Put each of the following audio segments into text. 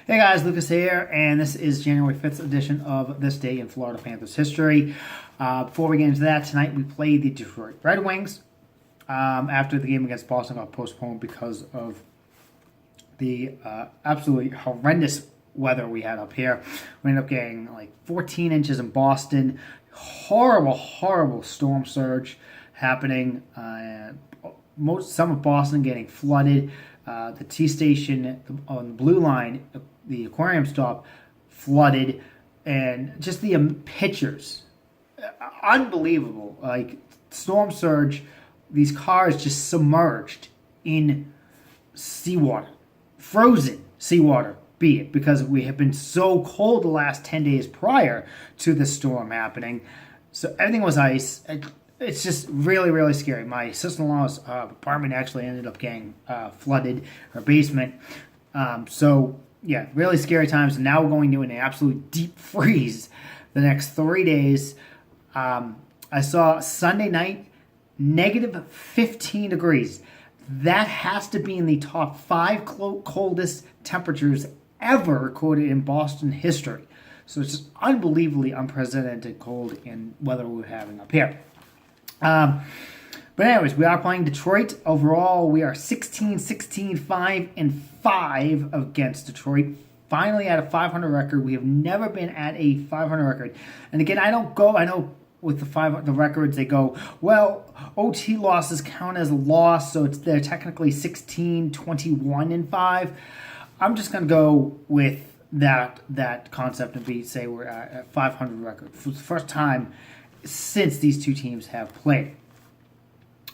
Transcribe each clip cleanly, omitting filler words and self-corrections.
Hey guys, Lucas here, and this is January 5th edition of This Day in Florida Panthers History. Before we get into that, tonight we played the Detroit Red Wings. After the game against Boston got postponed because of the absolutely horrendous weather we had up here. We ended up getting like 14 inches in Boston. Horrible storm surge happening. Some of Boston getting flooded. The T station on the blue line, the aquarium stop, flooded, and just the pictures, unbelievable. Like storm surge, these cars just submerged in seawater, frozen seawater, be it because we have been so cold the last 10 days prior to the storm happening. So everything was ice. It's just really scary. My sister-in-law's apartment actually ended up getting flooded, her basement. So, yeah, really scary times. And now we're going to an absolute deep freeze the next 3 days. I saw Sunday night, negative 15 degrees. That has to be in the top 5 coldest temperatures ever recorded in Boston history. So it's just unbelievably unprecedented cold in weather we're having up here. But anyways, we are playing Detroit. Overall, we are 16-16, 5-5 against Detroit. Finally at a 500 record. We have never been at a 500 record. And again, I know with the records, they go, well, OT losses count as a loss, so they're technically 16-21-5. I'm just going to go with that concept and say we're at a 500 record for the first time since these two teams have played.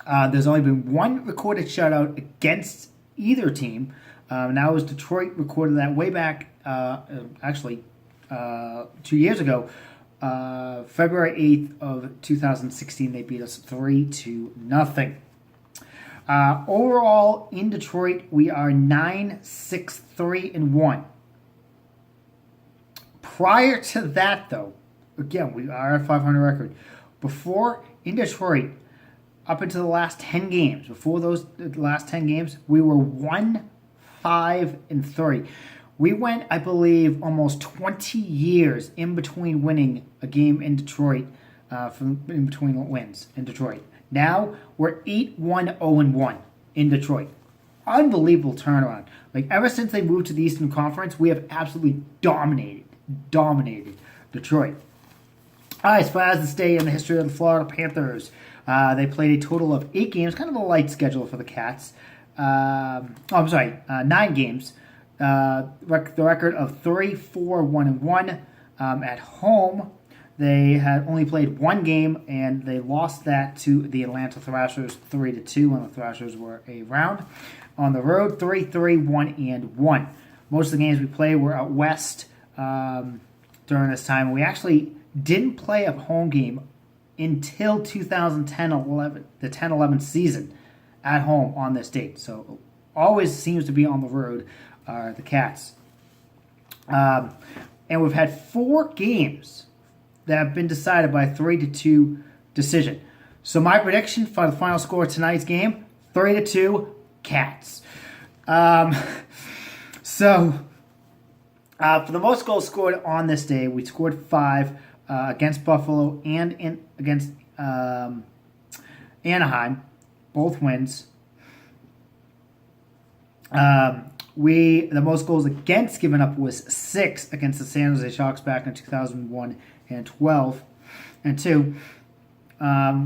There's only been one recorded shutout against either team. Now it was Detroit recorded that way back, 2 years ago. February 8th of 2016, they beat us 3-0. Overall, in Detroit, we are 9-6-3-1. Prior to that, though, again, we are at 500 record. Before, in Detroit, up until the last 10 games, the last 10 games, we were 1-5-3. We went, I believe, almost 20 years in between winning a game in Detroit, in between wins in Detroit. Now, we're 8-1-0-1 in Detroit. Unbelievable turnaround. Like, ever since they moved to the Eastern Conference, we have absolutely dominated Detroit. All right, as far as this day in the history of the Florida Panthers, they played a total of 8 games, kind of a light schedule for the Cats. 9 games. The record of 3-4-1-1. At home, they had only played 1 game, and they lost that to the Atlanta Thrashers 3-2 when the Thrashers were around. On the road, 3-3-1-1. Most of the games we played were out west during this time. We actually didn't play a home game until 2010-11, the 10-11 season at home on this date. So always seems to be on the road, the Cats. And we've had 4 games that have been decided by a 3-2 decision. So my prediction for the final score of tonight's game, 3-2 Cats. For the most goals scored on this day, we scored 5 against Buffalo and against Anaheim, both wins. The most goals against given up was 6 against the San Jose Sharks back in 2001 and 12 and 2.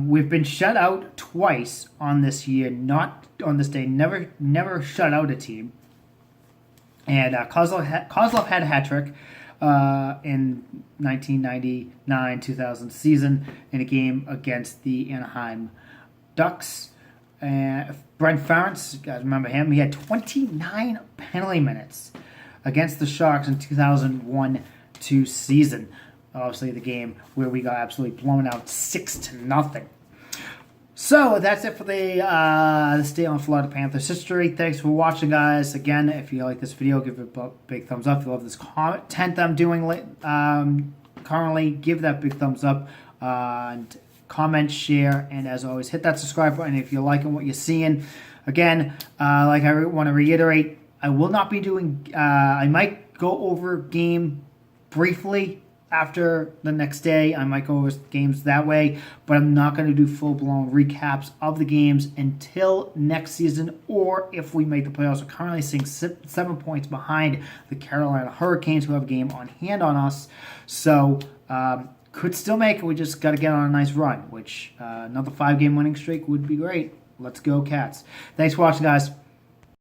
We've been shut out twice on this year, not on this day. Never shut out a team. And Kozlov had a hat trick in 1999-2000 season in a game against the Anaheim Ducks. Brent Ferentz, you guys remember him? He had 29 penalty minutes against the Sharks in 2001-2 season. Obviously, the game where we got absolutely blown out 6-0. So that's it for this day on Florida Panthers history. Thanks for watching, guys. Again, if you like this video, give it a big thumbs up. If you love this content I'm doing currently, give that big thumbs up. And comment, share, and as always, hit that subscribe button if you're liking what you're seeing. Again, I want to reiterate, I will not be doing, I might go over game briefly after the next day. I might go over games that way, but I'm not going to do full-blown recaps of the games until next season, or if we make the playoffs. We're currently sitting 7 points behind the Carolina Hurricanes, who have a game on hand on us. So, could still make it. We just got to get on a nice run, which another 5-game winning streak would be great. Let's go, Cats. Thanks for watching, guys.